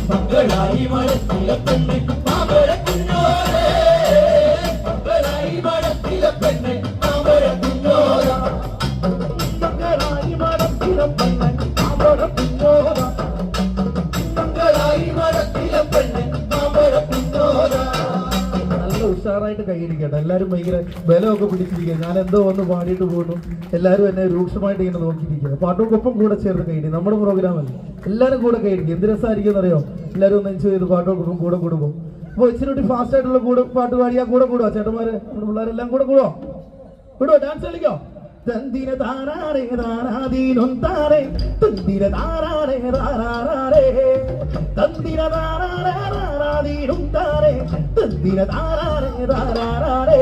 മംഗളായി മഴത്തിലെ പെണ്ണ് മാമ്പഴ കുഞ്ഞോരേ മംഗളായി മഴത്തിലെ പെണ്ണ് മാമ്പഴ കുഞ്ഞോര മംഗളായി മഴത്തിലെ പെണ്ണ് മാമ്പഴ കുഞ്ഞോര മംഗളായി മഴത്തിലെ പെണ്ണ് മാമ്പഴ കുഞ്ഞോര. നല്ല ഉഷാറായിട്ട് കൈയിടിക്കട്ടെ. എല്ലാവരും ഭയങ്കര ബലമൊക്കെ പിടിച്ചിരിക്കുക. ഞാൻ എന്തോ ഒന്ന് പാടിയിട്ട് പോകുന്നു, എല്ലാവരും എന്നെ രൂക്ഷമായിട്ട് ഇങ്ങനെ നോക്കിയിരിക്കുക. പാട്ടോടൊപ്പം കൂടെ ചേർന്ന് കൈയിടി. നമ്മുടെ പ്രോഗ്രാമല്ല, എല്ലാവരും കൂടെ കൈയിടിക്കും. എന്ത് രസമായിരിക്കും അറിയോ? എല്ലാവരും ഒന്ന് എൻജോയ് ചെയ്ത് പാട്ടോടൊപ്പം കൂടെ കൂടുമ്പോൾ. അപ്പോൾ ഇച്ചിരി കൂടി ഫാസ്റ്റ് ആയിട്ടുള്ള കൂടെ പാട്ട് പാടിയാൽ കൂടെ കൂടുക. ചേട്ടന്മാര് നമ്മുടെ പിള്ളേരെല്ലാം കൂടെ കൂടുവോ? വിടുവോ? ഡാൻസ് കളിക്കോ? തന്തിര താരാരേ താരാദീനം താരേ തന്തിര താരാരേ താരാരേ തന്തിര താരാരേ താരാദീനം താരേ തന്തിര താരാരേ താരാരേ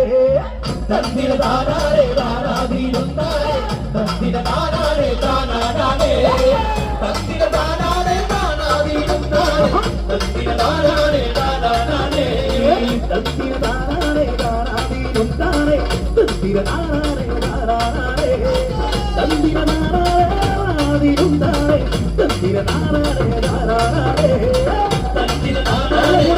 തന്തിര താരാരേ താരാദീനം താരേ തന്തിര താരാരേ താരാരേ തന്തിര താരാരേ താരാദീനം താരേ തന്തിര താരാരേ താരാരേ തന്തിര താരാരേ താരാദീനം താരേ തന്തിര താരാരേ താരാരേ തന്തിര താരാരേ താരാദീനം താരേ തന്തിര താരാരേ